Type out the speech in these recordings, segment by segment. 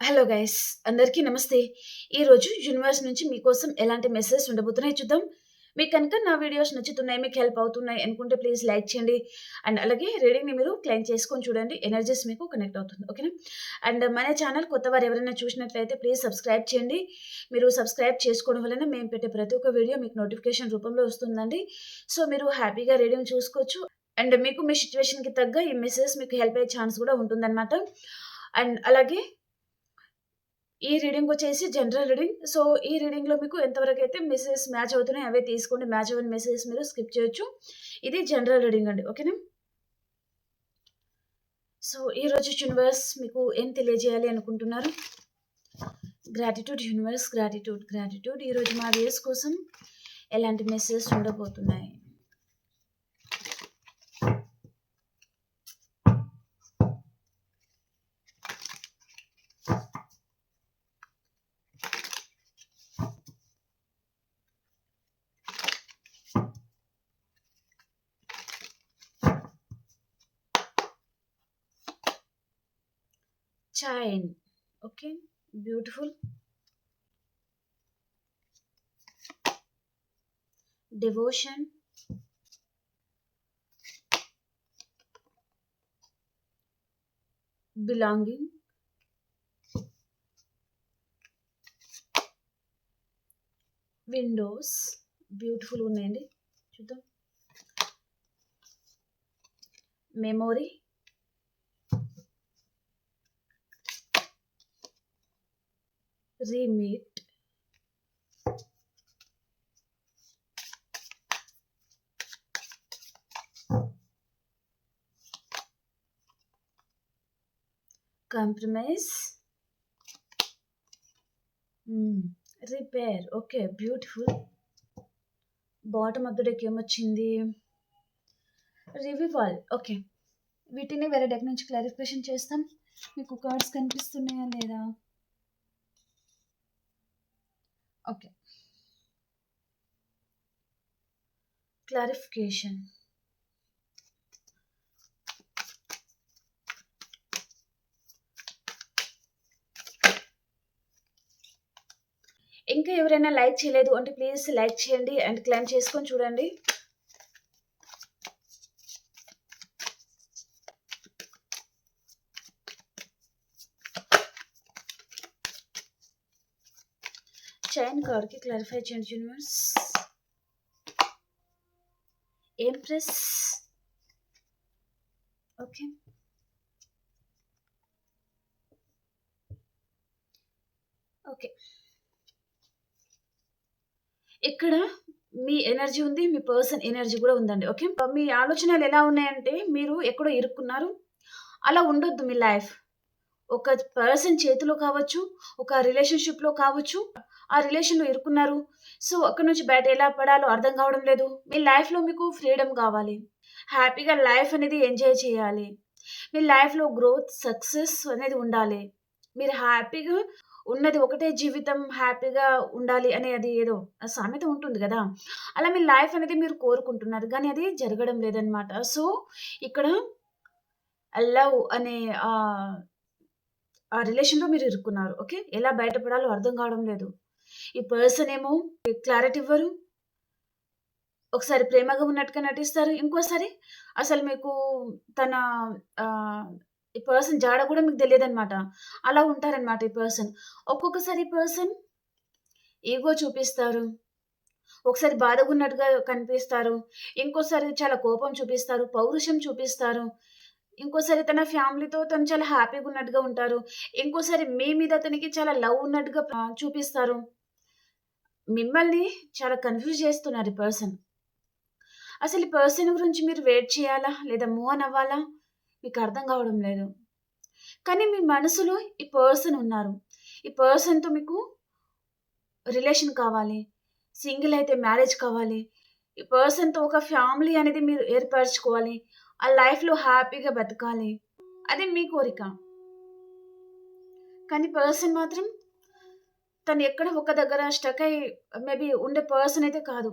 Hello guys, అందరికీ నమస్తే. ఈరోజు యూనివర్స్ నుంచి మీకోసం ఎలాంటి మెసేజ్ ఉండబోతున్నాయి చూద్దాం. మీకు కనుక నా వీడియోస్ నచ్చుతున్నాయి, మీకు హెల్ప్ అవుతున్నాయి అనుకుంటే ప్లీజ్ లైక్ చేయండి. అండ్ అలాగే రీడింగ్‌ని మీరు క్లెయిమ్ చేసుకొని చూడండి. ఎనర్జీస్ మీకు కనెక్ట్ అవుతుంది. ఓకేనా? అండ్ మన ఛానల్ కొత్తవారు ఎవరైనా చూసినట్లయితే ప్లీజ్ సబ్స్క్రైబ్ చేయండి. మీరు సబ్స్క్రైబ్ చేసుకోవడం వలన మేము పెట్టే ప్రతి ఒక్క వీడియో మీకు నోటిఫికేషన్ రూపంలో వస్తుందండి. సో, మీరు హ్యాపీగా రీడింగ్ చూసుకోవచ్చు. అండ్ మీకు మీ సిట్యుయేషన్‌కి తగ్గ ఈ మెసేజ్ మీకు హెల్ప్ అయ్యే ఛాన్స్ కూడా ఉంటుందన్నమాట. అండ్ అలాగే ఈ రీడింగ్ వచ్చేసి జనరల్ రీడింగ్. సో, ఈ రీడింగ్‌లో మీకు ఎంతవరకైతే మెసేజెస్ మ్యాచ్ అవుతున్నాయో అవే తీసుకోండి. మ్యాచ్ అవ్వని మెసేజెస్ మీరు స్కిప్ చేయొచ్చు. ఇది జనరల్ రీడింగ్ అండి. ఓకేనా? సో, ఈరోజు యూనివర్స్ మీకు ఏం తెలియజేయాలి అనుకుంటున్నారు? Gratitude universe, gratitude, gratitude. ఈరోజు మా వ్యూయర్స్ కోసం ఎలాంటి మెసేజెస్ ఉండబోతున్నాయి? Chain. Okay. Beautiful. Devotion. Belonging. Windows. Beautiful ఉన్నాయండి. చూద్దాం. Memory. Remeet. Compromise. Repair. Okay. Beautiful. Bottom of the deck ఏమొచ్చింది? రివివాల్. ఓకే. వీటిని వేరే డెక్ నుంచి క్లారిఫికేషన్ చేస్తాం. మీకు కార్డ్స్ కనిపిస్తున్నాయా లేదా? ఓకే. క్లారిఫికేషన్. ఇంకా ఎవరైనా లైక్ చేయలేదు అంటే ప్లీజ్ లైక్ చేయండి అండ్ క్లైమ్ చేసుకొని చూడండి. చైన్ కార్డ్కి క్లారిఫై చేయండి యూనివర్స్. ఎంప్రెస్. ఓకే. ఓకే. ఇక్కడ మీ ఎనర్జీ ఉంది, మీ పర్సన్ ఎనర్జీ కూడా ఉందండి. ఓకే. మీ ఆలోచనలు ఎలా ఉన్నాయంటే మీరు ఎక్కడో ఇరుక్కున్నారు. అలా ఉండొద్దు మీ లైఫ్. ఒక పర్సన్ చేతిలో కావచ్చు, ఒక రిలేషన్‌షిప్‌లో కావచ్చు, ఆ రిలేషన్‌లో ఇరుక్కున్నారు. సో, అక్కడి నుంచి బయట ఎలా పడాలో అర్థం కావడం లేదు. మీ లైఫ్‌లో మీకు ఫ్రీడమ్ కావాలి. హ్యాపీగా లైఫ్ అనేది ఎంజాయ్ చేయాలి. మీ లైఫ్‌లో గ్రోత్, సక్సెస్ అనేది ఉండాలి. మీరు హ్యాపీగా ఉన్నది ఒకటే జీవితం, హ్యాపీగా ఉండాలి అనేది ఏదో సామెత ఉంటుంది గదా! అలా మీ లైఫ్ అనేది మీరు కోరుకుంటున్నారు. గానీ అది జరగడం లేదనమాట. సో, ఇక్కడ లవ్ అనే ఆహ్ ఆ రిలేషన్‌లో మీరు ఇరుక్కున్నారు. ఓకే. ఎలా బయటపడాలో అర్థం కావడం లేదు. ఈ పర్సన్ ఏమో క్లారిటీ ఇవ్వరు. ఒకసారి ప్రేమగా ఉన్నట్టుగా నటిస్తారు. ఇంకోసారి అసలు మీకు తన ఆహ్, ఈ పర్సన్ జాడ కూడా మీకు తెలియదనమాట. అలా ఉంటారనమాట ఈ పర్సన్. ఒక్కొక్కసారి ఈ పర్సన్ ఈగో చూపిస్తారు. ఒకసారి బాధగున్నట్టుగా కనిపిస్తారు. ఇంకోసారి చాలా కోపం చూపిస్తారు. పౌరుషం చూపిస్తారు. ఇంకోసారి తన ఫ్యామిలీతో తను చాలా హ్యాపీగా ఉన్నట్టుగా ఉంటారు. ఇంకోసారి మీ మీద అతనికి చాలా లవ్ ఉన్నట్టుగా చూపిస్తారు. మిమ్మల్ని చాలా కన్‌ఫ్యూజ్ చేస్తున్నారు ఈ పర్సన్. అసలు ఈ పర్సన్ గురించి మీరు వెయిట్ చేయాలా? లేదా మూవ్ ఆన్ అవ్వాలా? మీకు అర్థం కావడం లేదు. కానీ మీ మనసులో ఈ పర్సన్ ఉన్నారు. ఈ పర్సన్‌తో మీకు రిలేషన్ కావాలి. సింగిల్ అయితే మ్యారేజ్ కావాలి. ఈ పర్సన్‌తో ఒక ఫ్యామిలీ అనేది మీరు ఏర్పరచుకోవాలి. ఆ లైఫ్‌లో హ్యాపీగా బతకాలి. అది మీ కోరిక. కానీ పర్సన్ మాత్రం తను ఎక్కడ ఒక దగ్గర స్టక్ అయ్యి మేబీ ఉండే పర్సన్ అయితే కాదు.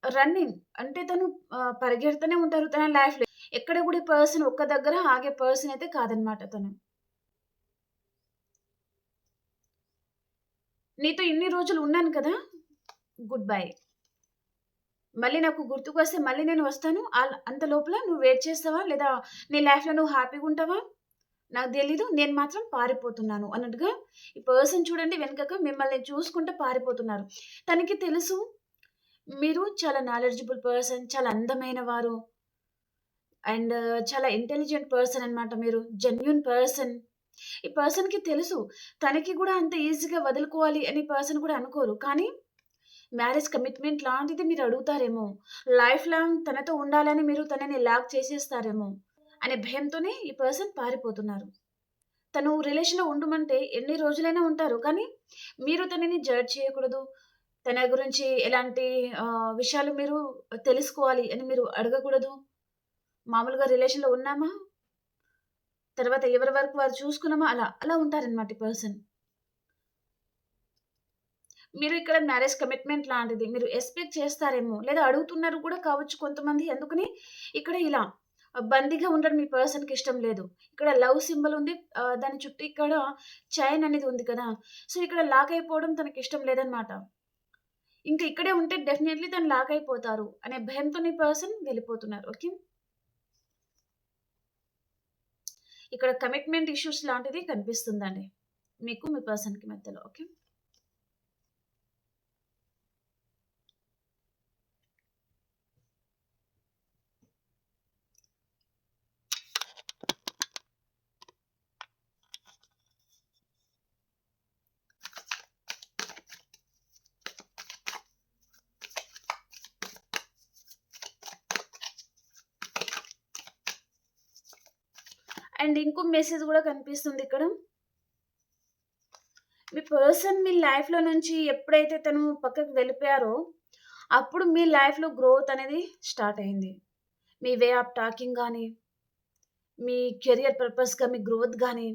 రన్నింగ్ అంటే తను పరిగెడుతూనే ఉంటారు తన లైఫ్‌లో. ఎక్కడ కూడా ఈ పర్సన్ ఒక్క దగ్గర ఆగే పర్సన్ అయితే కాదనమాట తను. నీతో ఇన్ని రోజులు ఉన్నాను కదా! Good bye. మళ్ళీ నాకు గుర్తుకొస్తే మళ్ళీ నేను వస్తాను. అంత లోపల నువ్వు వెయిట్ చేస్తావా? లేదా నీ లైఫ్‌లో నువ్వు హ్యాపీగుంటావా? నాకు తెలీదు. నేను మాత్రం పారిపోతున్నాను అన్నట్టుగా ఈ పర్సన్ చూడండి వెనకక మిమ్మల్ని చూసుకుంటూ పారిపోతున్నారు. తనకి తెలుసు మీరు చాలా నాలెడ్జబుల్ పర్సన్, చాలా అందమైన వారు అండ్ చాలా ఇంటెలిజెంట్ పర్సన్ అన్నమాట మీరు. Genuine person. ఈ పర్సన్‌కి తెలుసు. తనకి గూడా అంత ఈజీగా వదులుకోవాలి అని పర్సన్ కూడా అనుకోరు. కానీ మ్యారేజ్ కమిట్మెంట్ లాంటిది మీరు అడుగుతారేమో! లైఫ్ లాంగ్ తనతో ఉండాలని మీరు తనని లాక్ చేసేస్తారేమో! అనే భయంతోనే ఈ పర్సన్ పారిపోతున్నారు. తను రిలేషన్‌లో ఉండమంటే ఎన్ని రోజులైనా ఉంటారు. కానీ మీరు తనని జడ్జ్ చేయకూడదు. తన గురించి ఎలాంటి విషయాలు మీరు తెలుసుకోవాలి అని మీరు అడగకూడదు. మామూలుగా రిలేషన్‌లో ఉన్నామా, తర్వాత ఎవరి వరకు వారు చూసుకున్నామా అలా ఉంటారనమాట ఈ పర్సన్. మీరు ఇక్కడ మ్యారేజ్ కమిట్మెంట్ లాంటిది మీరు ఎక్స్‌పెక్ట్ చేస్తారేమో, లేదా అడుగుతున్నారు కూడా కావచ్చు కొంతమంది. అందుకని ఇక్కడ ఇలా బందీగా ఉండడం మీ పర్సన్‌కి ఇష్టం లేదు. ఇక్కడ లవ్ సింబల్ ఉంది. దాని చుట్టూ ఇక్కడ చైన్ అనేది ఉంది కదా! సో, ఇక్కడ లాక్ అయిపోవడం తనకిష్టం లేదనమాట. ఇంక ఇక్కడే ఉంటే డెఫినైట్‌లీ తను లాక్ అయిపోతారు అనే భయంతోని పర్సన్ వెళ్ళిపోతున్నారు. ఓకే. ఇక్కడ కమిట్మెంట్ ఇష్యూస్ లాంటిది కనిపిస్తుందండి. మీకు మీ పర్సన్‌కి మధ్యలో. ఓకే. అండ్ ఇంకో మెసేజ్ గూడా కనిపిస్తుంది ఇక్కడ. మీ పర్సన్ మీ లైఫ్‌లో నుంచి ఎప్పుడైతే తను పక్కకి వెళ్ళిపోయారో, అప్పుడు మీ లైఫ్‌లో గ్రోత్ అనేది స్టార్ట్ అయింది. మీ వే ఆఫ్ టాకింగ్ గాని, మీ కెరియర్ పర్పస్‌గా మీ గ్రోత్ గాని,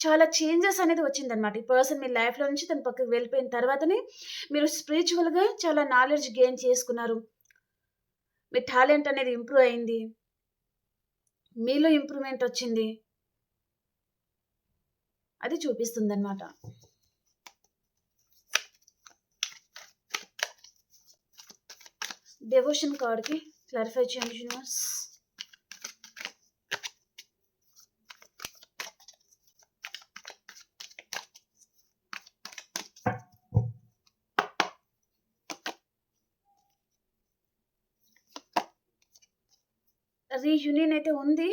చాలా చేంజెస్ అనేది వచ్చిందనమాట. ఈ పర్సన్ మీ లైఫ్‌లో నుంచి తను పక్కకి వెళ్ళిపోయిన తర్వాతనే మీరు స్పిరిచ్యువల్‌గా చాలా నాలెడ్జ్ గెయిన్ చేసుకున్నారు. మీ టాలెంట్ అనేది ఇంప్రూవ్ అయింది. మీలో ఇంప్రూవ్‌మెంట్ వచ్చింది. అది చూపిస్తుందనమాట. డెవోషన్ కార్డ్‌కి క్లారిఫై చేయండి యూనివర్స్. రీయూనియన్ అయితే ఉంది.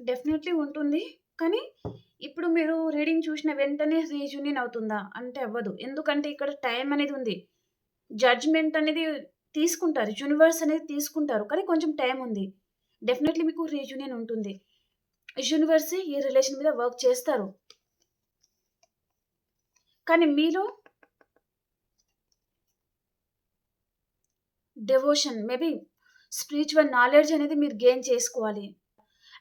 డెఫినైట్‌లీ ఉంటుంది. కానీ ఇప్పుడు మీరు రీడింగ్ చూసిన వెంటనే రీయూనియన్ అవుతుందా? అంటే అవ్వదు. ఎందుకంటే ఇక్కడ టైం అనేది ఉంది. జడ్జ్‌మెంట్ అనేది తీసుకుంటారు. యూనివర్స్ అనేది తీసుకుంటారు. కానీ కొంచెం టైం ఉంది. డెఫినైట్‌లీ మీకు రీయూనియన్ ఉంటుంది. యూనివర్స్ ఈ రిలేషన్ మీద వర్క్ చేస్తారు. కానీ మీలో డెవోషన్ మేబీ స్పిరిచ్యువల్ నాలెడ్జ్ అనేది మీరు గెయిన్ చేసుకోవాలి.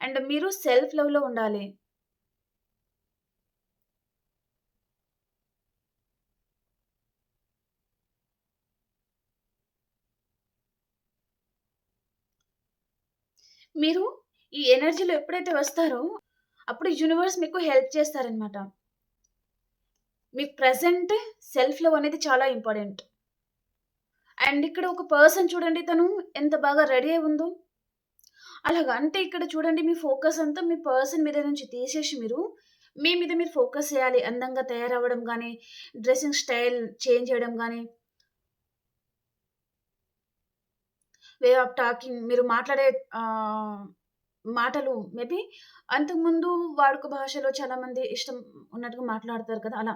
అండ్ మీరు సెల్ఫ్ లవ్‌లో ఉండాలి. మీరు ఈ ఎనర్జీలో ఎప్పుడైతే వస్తారో, అప్పుడు యూనివర్స్ మీకు హెల్ప్ చేస్తారనమాట. మీకు ప్రెజెంట్ సెల్ఫ్ లవ్ అనేది చాలా ఇంపార్టెంట్. అండ్ ఇక్కడ ఒక పర్సన్ చూడండి తను ఎంత బాగా రెడీ అయి ఉందో. అలాగా అంటే ఇక్కడ చూడండి మీ ఫోకస్ అంతా మీ పర్సన్ మీద నుంచి తీసేసి మీరు, మీ మీద మీరు ఫోకస్ చేయాలి. అందంగా తయారవ్వడం గానీ, డ్రెసింగ్ స్టైల్ చేంజ్ చేయడం గానీ, వే ఆఫ్ టాకింగ్ మీరు మాట్లాడే ఆహ్, మాటలు మేబీ అంతకుముందు వాడుక భాషలో చాలామంది ఇష్టం ఉన్నట్టుగా మాట్లాడతారు కదా! అలా.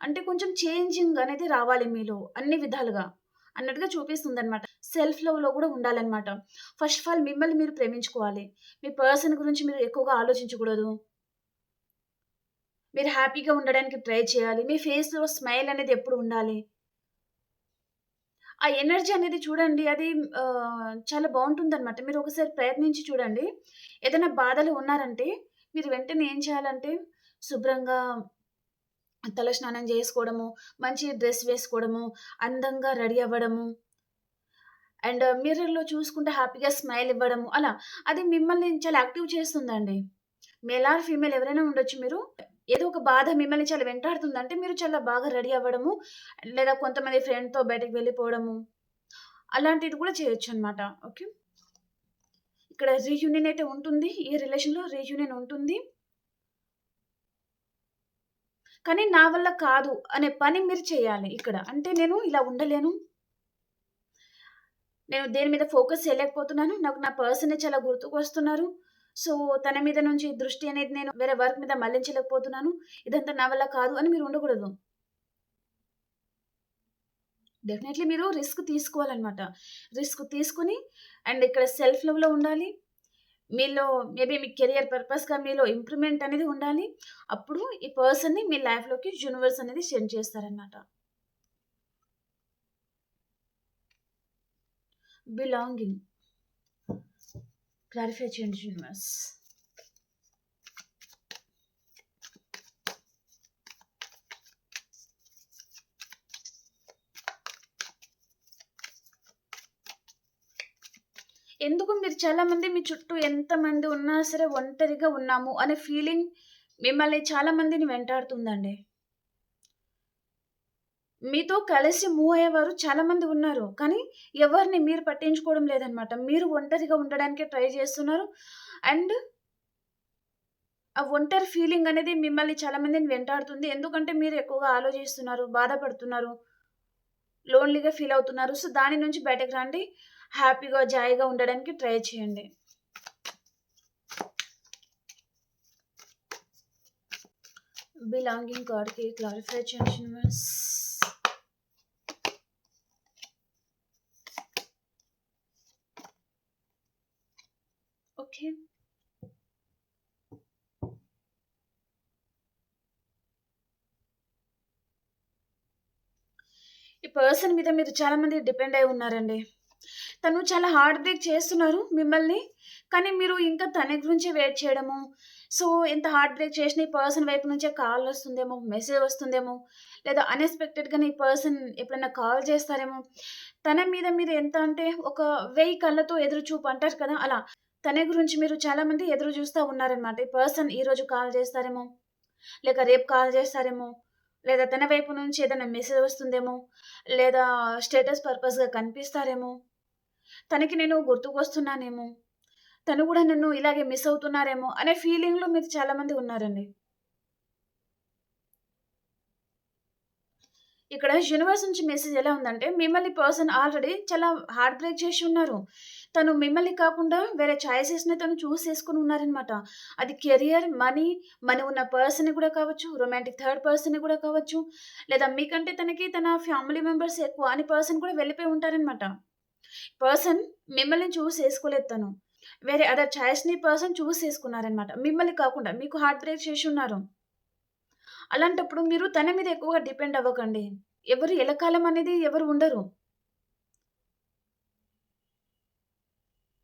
అంటే కొంచెం చేంజింగ్ అనేది రావాలి మీలో అన్ని విధాలుగా అన్నట్టుగా చూపిస్తుందనమాట. సెల్ఫ్ లవ్‌లో గూడా ఉండాలనమాట. ఫస్ట్ ఆఫ్ ఆల్ మిమ్మల్ని మీరు ప్రేమించుకోవాలి. మీ పర్సన్ గురించి మీరు ఎక్కువగా ఆలోచించకూడదు. మీరు హ్యాపీగా ఉండడానికి ట్రై చేయాలి. మీ ఫేస్‌లో స్మైల్ అనేది ఎప్పుడు ఉండాలి. ఆ ఎనర్జీ అనేది చూడండి అది చాలా బావుంటుందనమాట. మీరు ఒకసారి ప్రయత్నించి చూడండి. ఏదైనా బాధలో ఉన్నారంటే, మీరు వెంటనే ఏం చేయాలంటే, శుభ్రంగా తల స్నానం జేసుకోవడము, మంచి డ్రెస్ వేసుకోవడము, అందంగా రెడీ అవ్వడము, అండ్ మిర్రర్‌లో చూసుకుంటే హ్యాపీగా స్మైల్ ఇవ్వడము అలా. అది మిమ్మల్ని చాలా యాక్టివ్ చేస్తుందండి. మేల్ ఆర్ ఫీమేల్ ఎవరైనా ఉండొచ్చు మీరు. ఏదో ఒక బాధ మిమ్మల్ని చాలా వెంటాడుతుందంటే మీరు చాలా బాగా రెడీ అవ్వడము, లేదా కొంతమంది ఫ్రెండ్‌తో బయటకి వెళ్ళిపోవడము, అలాంటిది కూడా చేయొచ్చనమాట. ఓకే. ఇక్కడ రీయూనియన్ అయితే ఉంటుంది. ఈ రిలేషన్‌లో రీయూనియన్ ఉంటుంది. కానీ నా వల్ల కాదు అనే పని మీరు చేయాలి ఇక్కడ. అంటే నేను ఇలా ఉండలేను. నేను దేని మీద ఫోకస్ చేయలేకపోతున్నాను. నాకు నా పర్సనే చాలా గుర్తుకొస్తున్నారు. సో, తన మీద నుంచి దృష్టి అనేది నేను వేరే వర్క్ మీద మళ్లించలేకపోతున్నాను. ఇదంతా నా వల్ల కాదు అని మీరు ఉండకూడదు. డెఫినైట్‌లీ మీరు రిస్క్ తీసుకోవాలనమాట. రిస్క్ తీసుకొని అండ్ ఇక్కడ సెల్ఫ్ లవ్‌లో ఉండాలి. మీలో మేబీ మీ కెరియర్ పర్పస్‌గా మీలో ఇంప్రూవ్‌మెంట్ అనేది ఉండాలి. అప్పుడు ఈ పర్సన్‌ని మీ లైఫ్‌లోకి యూనివర్స్ అనేది సెండ్ చేస్తారనమాట. బిలాంగింగ్ క్లారిఫై చేయండి యూనివర్స్. ఎందుకు మీరు చాలామంది మీ చుట్టూ ఎంతమంది ఉన్నా సరే ఒంటరిగా ఉన్నాము అనే ఫీలింగ్ మిమ్మల్ని చాలా మందిని వెంటాడుతుందండి. మీతో కలిసి మూవ్ అయ్యేవారు చాలామంది ఉన్నారు. కానీ ఎవరిని మీరు పట్టించుకోవడం లేదనమాట. మీరు ఒంటరిగా ఉండడానికే ట్రై చేస్తున్నారు. అండ్ ఆ ఒంటరి ఫీలింగ్ అనేది మిమ్మల్ని చాలా మందిని వెంటాడుతుంది. ఎందుకంటే మీరు ఎక్కువగా ఆలోచిస్తున్నారు, బాధపడుతున్నారు, లోన్‌లీగా ఫీల్ అవుతున్నారు. సో, దాని నుంచి బయటకి రండి. హ్యాపీగా, జాలీగా ఉండడానికి ట్రై చేయండి. బిలాంగింగ్ కార్డ్‌కి క్లారిఫై చేయండి యూనివర్స్. ఓకే. ఈ పర్సన్ మీద మీరు చాలా మంది డిపెండ్ అయి ఉన్నారండి. తను చాలా హార్ట్ బ్రేక్ చేస్తున్నారు మిమ్మల్ని. కానీ మీరు ఇంకా తన గురించే వెయిట్ చేయడము. సో, ఎంత హార్ట్ బ్రేక్ చేసినా ఈ పర్సన్ వైపు నుంచే కాల్ వస్తుందేమో, మెసేజ్ వస్తుందేమో, లేదా అన్‌ఎక్స్‌పెక్టెడ్‌గానే ఈ పర్సన్ ఎప్పుడైనా కాల్ చేస్తారేమో. తన మీద మీరు ఎంత అంటే ఒక 1000 కళ్ళతో ఎదురు చూపు అంటారు కదా! అలా. తన గురించి మీరు చాలా మంది ఎదురు చూస్తా ఉన్నారనమాట. ఈ పర్సన్ ఈరోజు కాల్ చేస్తారేమో, లేక రేపు కాల్ చేస్తారేమో, లేదా తన వైపు నుంచి ఏదైనా మెసేజ్ వస్తుందేమో, లేదా స్టేటస్ పర్పస్‌గా కనిపిస్తారేమో, తనకి నేను గుర్తుకొస్తున్నానేమో, తను గూడా నన్ను ఇలాగే మిస్ అవుతున్నారేమో అనే ఫీలింగ్‌లో మీరు చాలా మంది ఉన్నారండి. ఇక్కడ యూనివర్స్ నుంచి మెసేజ్ ఎలా ఉందంటే, మిమ్మల్ని పర్సన్ ఆల్రెడీ చాలా హార్ట్ బ్రేక్ చేసి ఉన్నారు. తను మిమ్మల్ని కాకుండా వేరే చాయిసెస్‌ని తను చూజ్ చేసుకొని ఉన్నారనమాట. అది కెరియర్, మనీ ఉన్న పర్సన్‌ని కూడా కావచ్చు, రొమాంటిక్ థర్డ్ పర్సన్‌ని కూడా కావచ్చు, లేదా మీకంటే తనకి తన ఫ్యామిలీ మెంబర్స్ ఎక్కువ అని పర్సన్ కూడా వెళ్ళిపోయి ఉంటారనమాట. పర్సన్ మిమ్మల్ని చూజ్ చేసుకోలేదు తను. వేరే అదర్ చాయిస్‌ని పర్సన్ చూజ్ చేసుకున్నారనమాట. మిమ్మల్ని కాకుండా మీకు హార్ట్ బ్రేక్ చేసి ఉన్నారు. అలాంటప్పుడు మీరు తన మీద ఎక్కువగా డిపెండ్ అవ్వకండి. ఎవరు ఎలకాలం అనేది ఎవరు ఉండరు.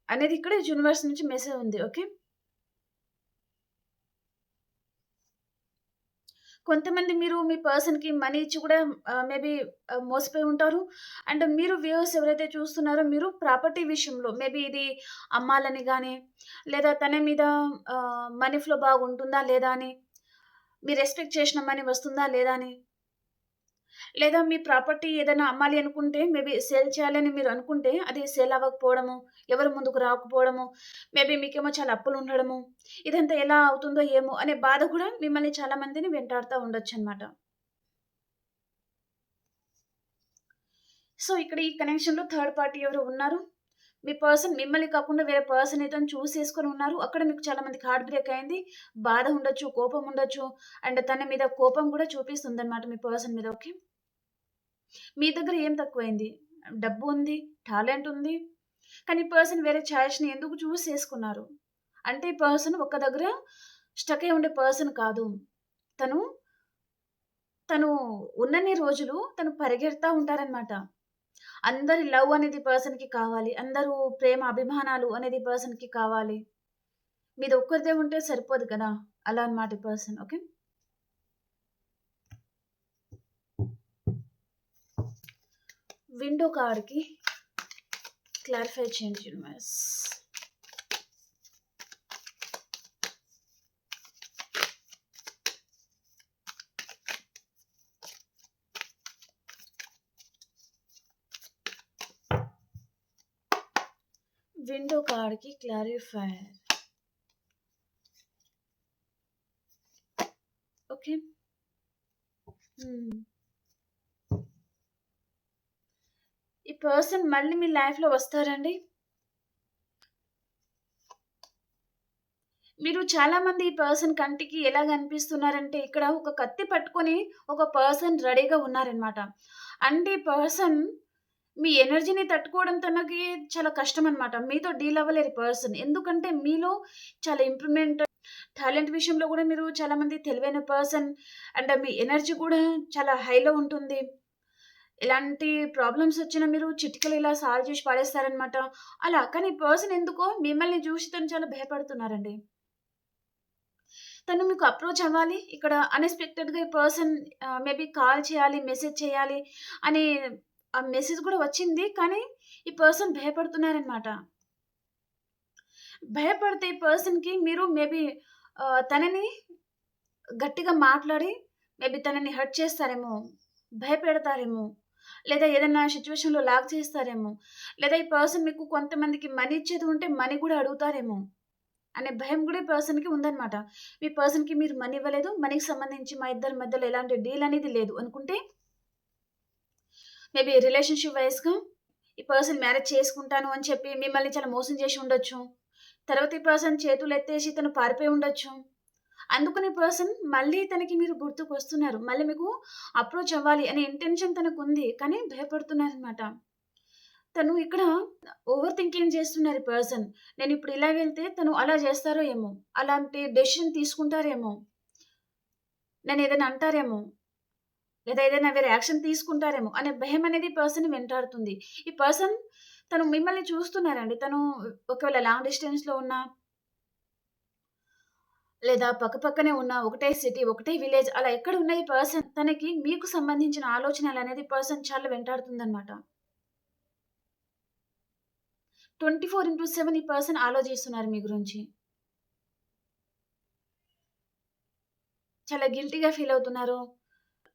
అనేది ఇక్కడ యూనివర్స్ నుంచి మెసేజ్ ఉంది. ఓకే. కొంతమంది మీరు మీ పర్సన్‌కి మనీ ఇచ్చి కూడా మేబీ మోసపోయి ఉంటారు. అండ్ మీరు వ్యూవర్స్ ఎవరైతే చూస్తున్నారో మీరు ప్రాపర్టీ విషయంలో మేబీ ఇది అమ్మాలని గాని, లేదా తన మీద మనీ ఫ్లో బాగుంటుందా లేదా అని, మీరు ఎక్స్‌పెక్ట్ చేసిన మనీ వస్తుందా లేదా అని, లేదా మీ ప్రాపర్టీ ఏదైనా అమ్మాలి అనుకుంటే మేబీ సేల్ చేయాలని మీరు అనుకుంటే అది సేల్ అవ్వకపోవడము, ఎవరు ముందుకు రాకపోవడము, మేబీ మీకేమో చాలా అప్పులు ఉండడము, ఇదంతా ఎలా అవుతుందో ఏమో అనే బాధ కూడా మిమ్మల్ని చాలా మందిని వెంటాడుతా ఉండొచ్చనమాట. సో, ఇక్కడ ఈ కనెక్షన్‌లో థర్డ్ పార్టీ ఎవరో ఉన్నారు. మీ పర్సన్ మిమ్మల్ని కాకుండా వేరే పర్సన్ ఏదైనా చూజ్ చేసుకొని ఉన్నారు. అక్కడ మీకు చాలా మందికి హార్ట్ బ్రేక్ అయింది. బాధ ఉండొచ్చు, కోపం ఉండొచ్చు. అండ్ తన మీద కోపం కూడా చూపిస్తుందన్నమాట మీ పర్సన్ మీద. ఓకే. మీ దగ్గర ఏం తక్కువైంది? డబ్బు ఉంది, టాలెంట్ ఉంది. కానీ పర్సన్ వేరే చాయిస్‌ని ఎందుకు చూజ్ చేసుకున్నారు? అంటే ఈ పర్సన్ ఒక్క దగ్గర స్టక్ అయి ఉండే పర్సన్ కాదు. తను, తను ఉన్నన్ని రోజులు తను పరిగెడతా ఉంటారనమాట. అందరి లవ్ అనేది పర్సన్‌కి కావాలి. అందరూ ప్రేమ, అభిమానాలు అనేది పర్సన్‌కి కావాలి. మీది ఒక్కరిదే ఉంటే సరిపోదు కదా! అలా అన్నమాట ఈ పర్సన్. ఓకే. విండో కార్డ్‌కి క్లారిఫై చేయండి యూనివర్స్. విండో కార్డ్‌కి క్లారిఫైయర్. ఓకే. హ్మ్. ఈ పర్సన్ మళ్ళీ మీ లైఫ్‌లో వస్తారండి? మీరు చాలామంది ఈ పర్సన్ కంటికి ఎలా కనిపిస్తున్నారంటే, ఇక్కడ ఒక కత్తి పట్టుకొని ఒక పర్సన్ రెడీగా ఉన్నారనమాట. అంటే ఈ పర్సన్ మీ ఎనర్జీని తట్టుకోవడం తనకి చాలా కష్టమనమాట. మీతో డీల్ అవ్వలేరు ఈ పర్సన్. ఎందుకంటే మీలో చాలా ఇంప్రూవ్‌మెంట్, టాలెంట్ విషయంలో గూడా మీరు చాలామంది తెలివైన పర్సన్. అండ్ మీ ఎనర్జీ కూడా చాలా హైలో ఉంటుంది. ఎలాంటి ప్రాబ్లమ్స్ వచ్చినా మీరు చిటికలో ఇలా సాల్వ్ చేసి పడేస్తారనమాట. అలా. కానీ ఈ పర్సన్ ఎందుకో మిమ్మల్ని జూసి తను చాలా భయపడుతున్నారండి. తను మీకు అప్రోచ్ అవ్వాలి. ఇక్కడ అన్‌ఎక్స్‌పెక్టెడ్‌గా ఈ పర్సన్ మేబీ కాల్ చేయాలి, మెసేజ్ చేయాలి అని ఆ మెసేజ్ కూడా వచ్చింది. కానీ ఈ పర్సన్ భయపడుతున్నారనమాట. భయపడితే ఈ పర్సన్‌కి మీరు మేబీ తనని గట్టిగా మాట్లాడి మేబీ తనని హర్ట్ చేస్తారేమో, భయపెడతారేమో, లేదా ఏదన్నా సిట్యుయేషన్‌లో లాక్ చేస్తారేమో, లేదా ఈ పర్సన్ మీకు కొంతమందికి మనీ ఇచ్చేది ఉంటే మనీ గూడా అడుగుతారేమో అనే భయం గూడా ఈ పర్సన్‌కి ఉందన్నమాట. మీ పర్సన్‌కి మీరు మనీ ఇవ్వలేదు. మనీకి సంబంధించి మా ఇద్దరి మధ్యలో ఎలాంటి డీల్ అనేది లేదు అనుకుంటే మేబీ రిలేషన్‌షిప్ వైస్‌గా ఈ పర్సన్ మ్యారేజ్ చేసుకుంటాను అని చెప్పి మిమ్మల్ని చాలా మోసం చేసి ఉండొచ్చు. తర్వాత ఈ పర్సన్ చేతులెత్తేసి తను పారిపోయి ఉండొచ్చు. అందుకని పర్సన్ మళ్ళీ తనకి మీరు గుర్తుకొస్తున్నారు. మళ్ళీ మీకు అప్రోచ్ అవ్వాలి అనే ఇంటెన్షన్ తనకుంది. కానీ భయపడుతున్నారనమాట. తను ఇక్కడ ఓవర్ థింకింగ్ చేస్తున్నారు ఈ పర్సన్. నేనిప్పుడు ఇలా వెళ్తే తను అలా చేస్తారో ఏమో! అలాంటి డెసిషన్ తీసుకుంటారేమో! నన్నేదైనా అంటారేమో! లేదా ఏదైనా వేరే యాక్షన్ తీసుకుంటారేమో! అనే భయం అనేది ఈ పర్సన్‌ని వెంటాడుతుంది. ఈ పర్సన్ తను మిమ్మల్ని చూస్తున్నారండి. తను ఒకవేళ లాంగ్ డిస్టెన్స్‌లో ఉన్నా లేదా పక్కపక్కనే ఉన్న ఒకటే సిటీ, ఒకటే విలేజ్ అలా ఎక్కడున్న ఈ పర్సన్ తనకి మీకు సంబంధించిన ఆలోచనలనేది పర్సన్ చాలా వెంటాడుతుందనమాట. 24/7 ఈ పర్సన్ ఆలోచిస్తున్నారు మీ గురించి. చాలా గిల్టీ‌గా ఫీల్ అవుతున్నారు.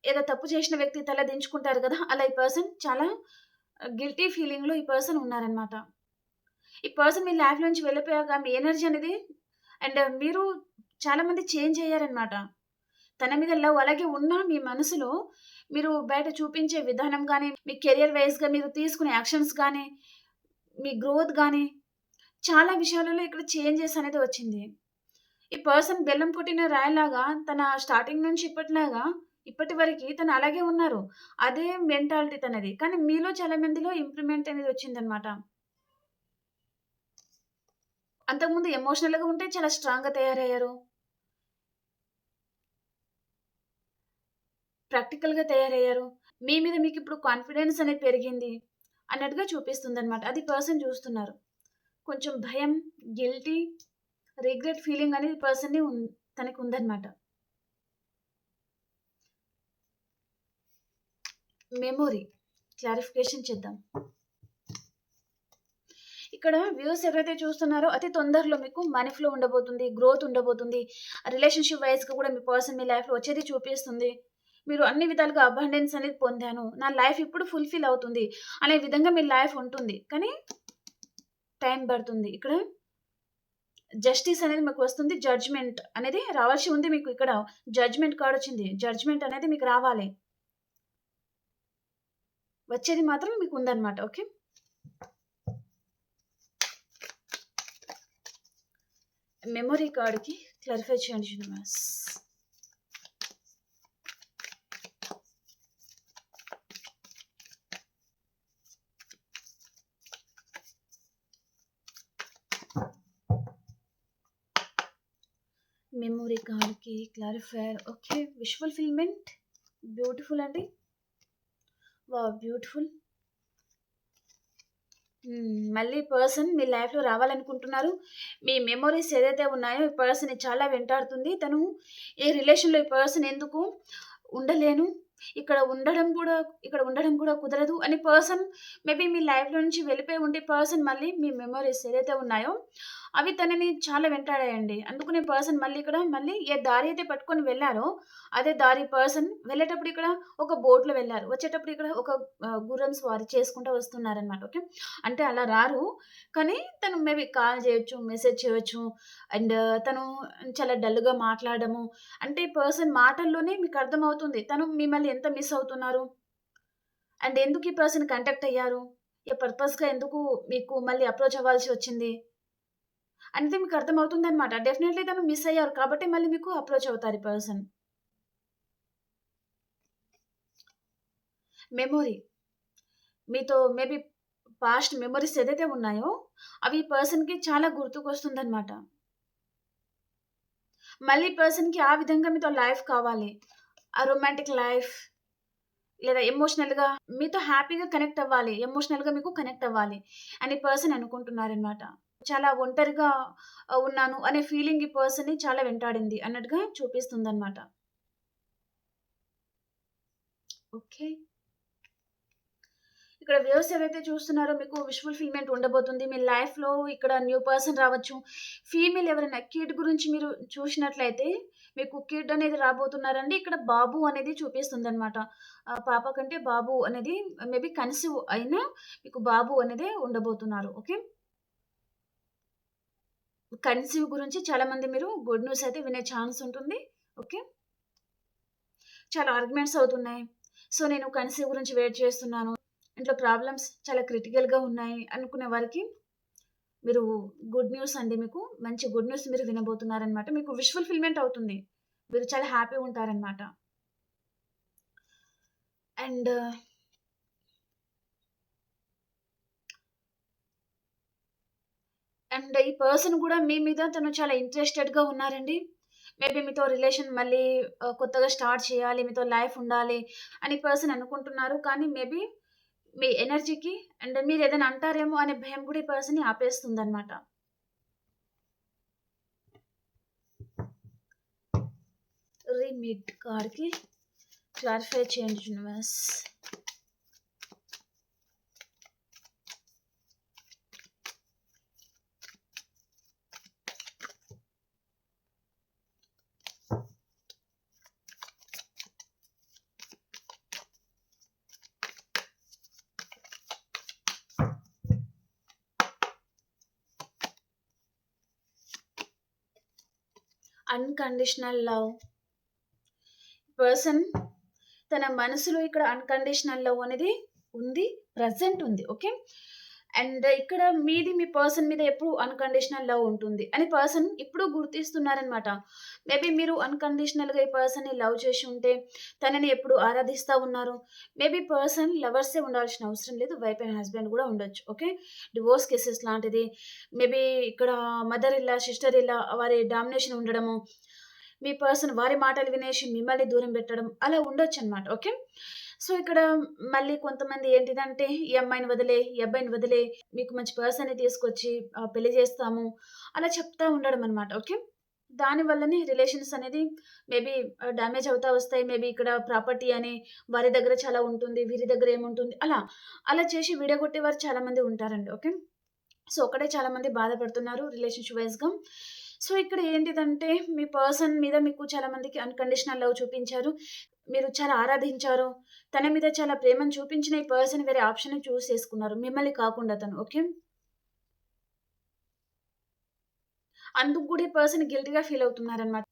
ఏదో తప్పు చేసిన వ్యక్తి తల దించుకుంటారు కదా! అలా ఈ పర్సన్ చాలా గిల్టీ ఫీలింగ్‌లో ఈ పర్సన్ ఉన్నారనమాట. ఈ పర్సన్ మీ లైఫ్ నుంచి వెళ్ళిపోయాక మీ ఎనర్జీ అనేది అండ్ మీరు చాలా మంది చేంజ్ అయ్యారనమాట. తన మీద లవ్ అలాగే ఉన్నా మీ మనసులో మీరు బయట చూపించే విధానం గాని, మీ కెరియర్ వైస్‌గా మీరు తీసుకునే యాక్షన్స్ గాని, మీ గ్రోత్ గాని, చాలా విషయాలలో ఇక్కడ చేంజెస్ అనేది వచ్చింది. ఈ పర్సన్ బెల్లం కొట్టిన రాయిలాగా తన స్టార్టింగ్ నుంచి ఇప్పటిలాగా ఇప్పటి వరకి తను అలాగే ఉన్నారు. అదే మెంటాలిటీ తనది. కానీ మీలో చాలా మందిలో ఇంప్రూవ్‌మెంట్ అనేది వచ్చిందనమాట. అంతకుముందు ఎమోషనల్‌గా ఉంటే చాలా స్ట్రాంగ్‌గా తయారయ్యారు. ప్రాక్టికల్‌గా తయారయ్యారు. మీ మీద మీకిప్పుడు కాన్ఫిడెన్స్ అనేది పెరిగింది అన్నట్టుగా చూపిస్తుందనమాట. అది పర్సన్ చూస్తున్నారు. కొంచెం భయం, గిల్టీ, రిగ్రెట్ ఫీలింగ్ అనేది పర్సన్‌ని తనకుందనమాట. మెమొరీ క్లారిఫికేషన్ చేద్దాం. ఇక్కడ వ్యూవర్స్ ఎవరైతే చూస్తున్నారో అతి తొందరలో మీకు మనీ ఫ్లో ఉండబోతుంది. గ్రోత్ ఉండబోతుంది. రిలేషన్‌షిప్ వైస్‌గా కూడా మీ పర్సన్ మీ లైఫ్‌లో వచ్చేది చూపిస్తుంది. మీరు అన్ని విధాలుగా అబండెన్స్ అనేది పొందాను. నా లైఫ్ ఇప్పుడు ఫుల్‌ఫిల్ అవుతుంది అనే విధంగా మీ లైఫ్ ఉంటుంది. కానీ టైం పడుతుంది. ఇక్కడ జస్టిస్ అనేది మీకు వస్తుంది. జడ్జ్‌మెంట్ అనేది రావాల్సి ఉంది మీకు ఇక్కడ. జడ్జ్‌మెంట్ కార్డ్ వచ్చింది. జడ్జ్‌మెంట్ అనేది మీకు రావాలి. వచ్చేది మాత్రం మీకుందన్నమాట. ఓకే. మెమరీ కార్డ్‌కి క్లారిఫై చేయండి యూనివర్స్. మెమరీ కార్డ్‌కి clarifier. Okay. Wish fulfilment. Beautiful అండి. వావ్! బ్యూటిఫుల్. మళ్ళీ పర్సన్ మీ లైఫ్‌లో రావాలనుకుంటున్నారు. మీ మెమోరీస్ ఏదైతే ఉన్నాయో ఈ పర్సన్‌ని చాలా వెంటాడుతుంది. తను ఏ రిలేషన్‌లో ఈ పర్సన్ ఎందుకు ఉండలేను. ఇక్కడ ఉండడం కూడా కుదరదు అని పర్సన్ మేబీ మీ లైఫ్‌లో నుంచి వెళ్ళిపోయి ఉంటే పర్సన్ మళ్ళీ మీ మెమోరీస్ ఏదైతే ఉన్నాయో అవి తనని చాలా వెంటాడాయండి. అందుకనే పర్సన్ మళ్ళీ ఏ దారి అయితే పట్టుకొని వెళ్లారో, అదే దారి పర్సన్ వెళ్ళేటప్పుడు ఇక్కడ ఒక బోట్‌లో వెళ్లారు. వచ్చేటప్పుడు ఇక్కడ ఒక గుర్రం స్వారీ చేసుకుంటా వస్తున్నారనమాట. ఓకే. అంటే అలా రారు. కానీ తను మేబీ కాల్ చేయొచ్చు, మెసేజ్ చేయొచ్చు. అండ్ తను చాలా డల్‌గా మాట్లాడడము. అంటే పర్సన్ మాటల్లోనే మీకు అర్థమవుతుంది. తను మిమ్మల్ని ఎంత మిస్ అవుతున్నారు. అండ్ ఎందుకు ఈ పర్సన్ కాంటాక్ట్ అయ్యారు? ఏ పర్పస్‌గా ఎందుకు మీకు మళ్ళీ అప్రోచ్ అవ్వాల్సి వచ్చింది? అనేది మీకు అర్థమవుతుందనమాట. డెఫినైట్‌లీ తను మిస్ అయ్యారు కాబట్టి మళ్ళీ మీకు అప్రోచ్ అవుతారు ఈ పర్సన్. మెమొరీ. మీతో మేబీ పాస్ట్ మెమోరీస్ ఏదైతే ఉన్నాయో, అవి ఈ పర్సన్‌కి చాలా గుర్తుకొస్తుందనమాట. మళ్ళీ పర్సన్‌కి ఆ విధంగా మీతో లైఫ్ కావాలి. ఆ రొమాంటిక్ లైఫ్ లేదా ఎమోషనల్‌గా మీతో హ్యాపీగా కనెక్ట్ అవ్వాలి. ఎమోషనల్‌గా మీకు కనెక్ట్ అవ్వాలి అని పర్సన్ అనుకుంటున్నారనమాట. చాలా ఒంటరిగా ఉన్నాను అనే ఫీలింగ్ ఈ పర్సన్‌ని చాలా వెంటాడింది అన్నట్టుగా చూపిస్తుందనమాట. ఓకే. ఇక్కడ వ్యూస్ ఏవైతే చూస్తున్నారో మీకు విష్ ఫుల్‌ఫిల్‌మెంట్ ఉండబోతుంది. మీ లైఫ్‌లో ఇక్కడ న్యూ పర్సన్ రావచ్చు. ఫీమేల్ ఎవరైనా కిడ్ గురించి మీరు చూసినట్లయితే మీకు కిడ్ అనేది రాబోతున్నారండి. ఇక్కడ బాబు అనేది చూపిస్తుందనమాట. పాప కంటే బాబు అనేది మేబీ కన్సీవ్ అయినా మీకు బాబు అనేదే ఉండబోతున్నారు. ఓకే. కన్సీవ్ గురించి చాలా మంది మీరు గుడ్ న్యూస్ అయితే వినే ఛాన్స్ ఉంటుంది. ఓకే. చాలా ఆర్గ్యుమెంట్స్ అవుతున్నాయి. సో, నేను కన్సీవ్ గురించి వెయిట్ చేస్తున్నాను. ఇంట్లో ప్రాబ్లమ్స్ చాలా క్రిటికల్‌గా ఉన్నాయి అనుకునే వారికి మీరు గుడ్ న్యూస్ అండి మీకు. మంచి గుడ్ న్యూస్ మీరు వినబోతున్నారనమాట. మీకు విష్ ఫుల్‌ఫిల్‌మెంట్ అవుతుంది. మీరు చాలా హ్యాపీగా ఉంటారనమాట. అండ్ ఈ పర్సన్ గూడా మీ మీద తను చాలా ఇంట్రెస్టెడ్‌గా ఉన్నారండి. మేబీ మీతో రిలేషన్ మళ్ళీ కొత్తగా స్టార్ట్ చేయాలి. మీతో లైఫ్ ఉండాలి అని పర్సన్ అనుకుంటున్నారు. కానీ మేబీ మీ ఎనర్జీకి అండ్ మీరేదైనా అంటారేమో అనే భయం గూడా ఈ పర్సన్‌ని ఆపేస్తుందనమాట. రీమీట్ కార్డ్‌కి క్లారిఫై చేయండి యూనివర్స్. Unconditional love. పర్సన్ తన మనసులో ఇక్కడ అన్‌కండిషనల్ లవ్ అనేది ఉంది. ప్రెజెంట్ ఉంది. ఓకే. అండ్ ఇక్కడ మీ పర్సన్ మీద ఎప్పుడు అన్‌కండిషనల్ లవ్ ఉంటుంది అని పర్సన్ ఇప్పుడు గుర్తిస్తున్నారనమాట. మేబీ మీరు అన్‌కండిషనల్‌గా ఈ పర్సన్‌ని లవ్ చేసి ఉంటే తనని ఎప్పుడు ఆరాధిస్తా ఉన్నారు. మేబీ పర్సన్ లవర్సే ఉండాల్సిన అవసరం లేదు. వైఫ్ అండ్ హస్బెండ్ కూడా ఉండొచ్చు. ఓకే. డివోర్స్ కేసెస్ లాంటిది. మేబీ ఇక్కడ మదర్ ఇల్లా, సిస్టర్ ఇల్లా వారి డామినేషన్ ఉండడము. మీ పర్సన్ వారి మాటలు వినేసి మిమ్మల్ని దూరం పెట్టడం అలా ఉండొచ్చనమాట. ఓకే. సో, ఇక్కడ మళ్ళీ కొంతమంది ఏంటిదంటే, ఈ అమ్మాయిని వదిలేయి, ఈ అబ్బాయిని వదిలేయి, మీకు మంచి పర్సన్‌ని తీసుకొచ్చి పెళ్లి చేస్తాము అలా చెప్తా ఉండడం అనమాట. ఓకే. దాని వల్లనే రిలేషన్స్ అనేది మేబీ డ్యామేజ్ అవుతా వస్తాయి. మేబీ ఇక్కడ ప్రాపర్టీ అని వారి దగ్గర చాలా ఉంటుంది. వీరి దగ్గర ఏముంటుంది అలా చేసి విడగొట్టేవారు చాలా మంది ఉంటారండి. ఓకే. సో, ఒకటే చాలా మంది బాధపడుతున్నారు రిలేషన్‌షిప్ వైస్‌గా. సో, ఇక్కడ ఏంటిదంటే మీ పర్సన్ మీద మీకు చాలా మందికి అన్‌కండిషనల్ లవ్ చూపించారు. మీరు చాలా ఆరాధించారు. తన మీద చాలా ప్రేమను చూపించిన ఈ పర్సన్ వేరే ఆప్షన్‌ని చూజ్ చేసుకున్నారు. మిమ్మల్ని కాకుండా తను. ఓకే. అందుకు కూడా ఈ పర్సన్ గిల్టీ‌గా ఫీల్ అవుతున్నారనమాట.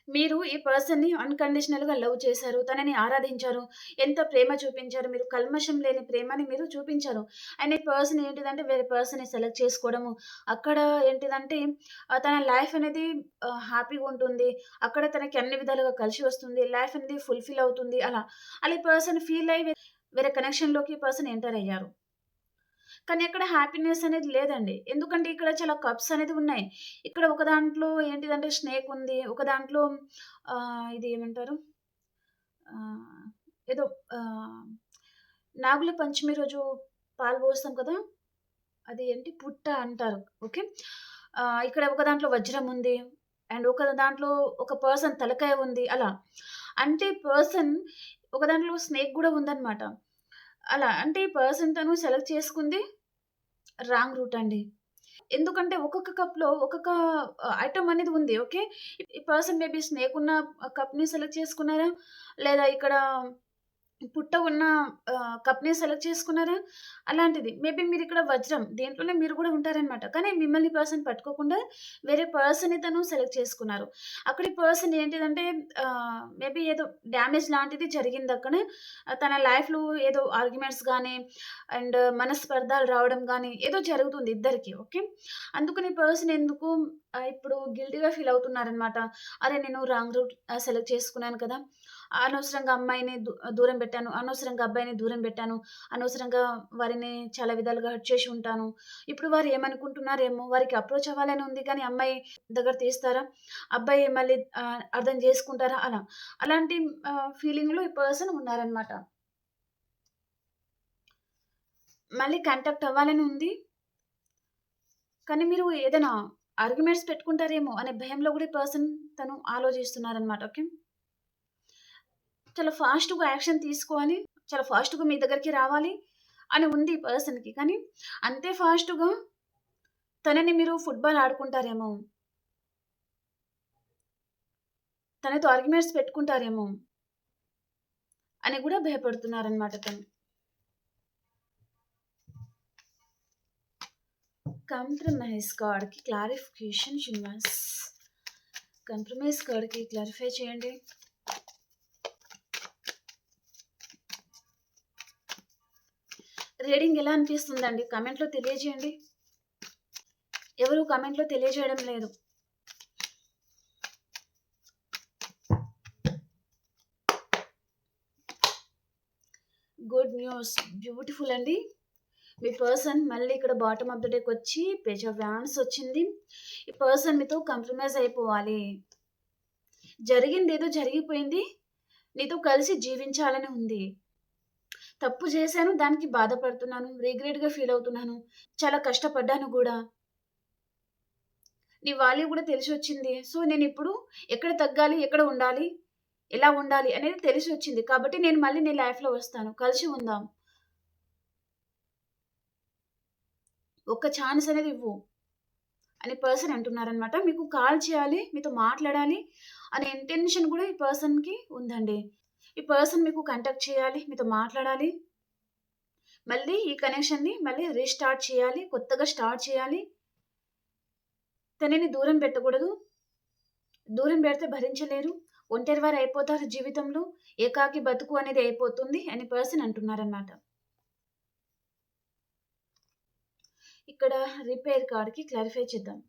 మీరు ఈ పర్సన్‌ని అన్‌కండిషనల్‌గా లవ్ చేశారు. తనని ఆరాధించారు. ఎంత ప్రేమ చూపించారు. మీరు కల్మషం లేని ప్రేమని మీరు చూపించారు. అండ్ ఈ పర్సన్ ఏంటిదంటే వేరే పర్సన్‌ని సెలెక్ట్ చేసుకోవడము. అక్కడ ఏంటిదంటే తన లైఫ్ అనేది హ్యాపీగా ఉంటుంది. అక్కడ తనకి అన్ని విధాలుగా కలిసి వస్తుంది. లైఫ్ అనేది ఫుల్‌ఫిల్ అవుతుంది అలా. అలా ఈ పర్సన్ ఫీల్ అయ్యి వేరే కనెక్షన్‌లోకి ఈ పర్సన్ ఎంటర్ అయ్యారు. కానీ అక్కడ హ్యాపీనెస్ అనేది లేదండి. ఎందుకంటే ఇక్కడ చాలా కప్స్ అనేది ఉన్నాయి. ఇక్కడ ఒక దాంట్లో ఏంటిదంటే స్నేక్ ఉంది. ఒక దాంట్లో ఇది ఏమంటారు? ఆహ్, ఏదో ఆహ్, నాగుల పంచమి రోజు పాలు పోస్తాం కదా! అది ఏంటి పుట్ట అంటారు. ఓకే. ఇక్కడ ఒక దాంట్లో వజ్రం ఉంది. అండ్ ఒక దాంట్లో ఒక పర్సన్ తలకాయ ఉంది అలా. అంటే పర్సన్ ఒక దాంట్లో స్నేక్ గూడా ఉందన్నమాట. అలా అంటే ఈ పర్సన్ తను సెలెక్ట్ చేసుకుంది రాంగ్ రూట్ అండి. ఎందుకంటే ఒక్కొక్క కప్‌లో ఒక్కొక్క ఐటెమ్ అనేది ఉంది. ఓకే. ఈ పర్సన్ మేబీ స్నేక్ ఉన్న కప్‌ని సెలెక్ట్ చేసుకున్నారా? లేదా ఇక్కడ పుట్ట ఉన్న కప్‌ని సెలెక్ట్ చేసుకున్నారా? అలాంటిది. మేబీ మీరిక్కడ వజ్రం దేంట్లోనే మీరు కూడా ఉంటారనమాట. కానీ మిమ్మల్ని పర్సన్ పట్టుకోకుండా వేరే పర్సన్‌ని తను సెలెక్ట్ చేసుకున్నారు. అక్కడ ఈ పర్సన్ ఏంటిదంటే మేబీ ఏదో డ్యామేజ్ లాంటిది జరిగిందక్కడ. తన లైఫ్‌లో ఏదో ఆర్గ్యుమెంట్స్ గానీ, అండ్ మనస్పర్ధాలు రావడం గానీ, ఏదో జరుగుతుంది ఇద్దరికీ. ఓకే. అందుకని పర్సన్ ఎందుకు ఇప్పుడు గిల్టీ‌గా ఫీల్ అవుతున్నారనమాట. అరే! నేను రాంగ్ రూట్ సెలెక్ట్ చేసుకున్నాను కదా! అనవసరంగా అమ్మాయిని దూరం పెట్టాను. అనవసరంగా అబ్బాయిని దూరం పెట్టాను. అనవసరంగా వారిని చాలా విధాలుగా హర్ట్ చేసి ఉంటాను. ఇప్పుడు వారు ఏమనుకుంటున్నారేమో! వారికి అప్రోచ్ అవ్వాలని ఉంది కానీ అమ్మాయి దగ్గర తీస్తారా? అబ్బాయి మళ్ళీ అర్థం చేసుకుంటారా? అలా. అలాంటి ఫీలింగ్‌లో ఈ పర్సన్ ఉన్నారనమాట. మళ్ళీ కాంటాక్ట్ అవ్వాలని ఉంది. కానీ మీరు ఏదైనా ఆర్గ్యుమెంట్స్ పెట్టుకుంటారేమో అనే భయంలో కూడా ఈ పర్సన్ తను ఆలోచిస్తున్నారనమాట. ఓకే. చాలా ఫాస్ట్‌గా యాక్షన్ తీసుకోవాలి. చాలా ఫాస్ట్‌గా మీ దగ్గరికి రావాలి అని ఉంది ఈ పర్సన్‌కి. కానీ అంతే ఫాస్ట్‌గా తనని మీరు ఫుట్‌బాల్ ఆడుకుంటారేమో! తనతో ఆర్గ్యుమెంట్స్ పెట్టుకుంటారేమో! అని కూడా భయపడుతున్నారనమాట తను. కాంప్రమైజ్ కార్డ్‌కి క్లారిఫికేషన్ యూనివర్స్. కాంప్రమైజ్ కార్డ్‌కి క్లారిఫై చేయండి. రీడింగ్ ఎలా అనిపిస్తుందండి? కామెంట్‌లో తెలియజేయండి. ఎవరు కామెంట్‌లో తెలియజేయడం లేదు. Good news. బ్యూటిఫుల్ అండి. మీ పర్సన్ మళ్ళీ ఇక్కడ బాటమ్ ఆఫ్ ద డెకొచ్చి పేజ్ ఆఫ్ వ్యాండ్స్ వచ్చింది. ఈ పర్సన్ మీతో కాంప్రమైజ్ అయిపోవాలి. జరిగిందేదో జరిగిపోయింది. నీతో కలిసి జీవించాలని ఉంది. తప్పు చేశాను, దానికి బాధపడుతున్నాను. రిగ్రెట్‌గా ఫీల్ అవుతున్నాను. చాలా కష్టపడ్డాను గూడా. నీ వాల్యూ గూడా తెలిసొచ్చింది. సో, నేనిప్పుడు ఎక్కడ తగ్గాలి, ఎక్కడ ఉండాలి, ఎలా ఉండాలి అనేది తెలిసొచ్చింది. కాబట్టి నేను మళ్ళీ నీ లైఫ్‌లో వస్తాను. కలిసి ఉందాం. ఒక్క ఛాన్స్ అనేది ఇవ్వు అని పర్సన్ అంటున్నారనమాట. మీకు కాల్ చేయాలి, మీతో మాట్లాడాలి అనే ఇంటెన్షన్ గూడా ఈ పర్సన్‌కి ఉందండి. ఈ పర్సన్ మీకు కాంటాక్ట్ చేయాలి, మీతో మాట్లాడాలి. మళ్ళీ ఈ కనెక్షన్‌ని మళ్ళీ రీస్టార్ట్ చేయాలి. కొత్తగా స్టార్ట్ చేయాలి. తనని దూరం పెట్టకూడదు. దూరం పెడితే భరించలేరు. ఒంటరివారు అయిపోతారు జీవితంలో. ఏకాకి బతుకు అనేది అయిపోతుంది అని పర్సన్ అంటున్నారనమాట. ఇక్కడ రిపేర్ కార్డ్‌కి క్లారిఫై చేద్దాం.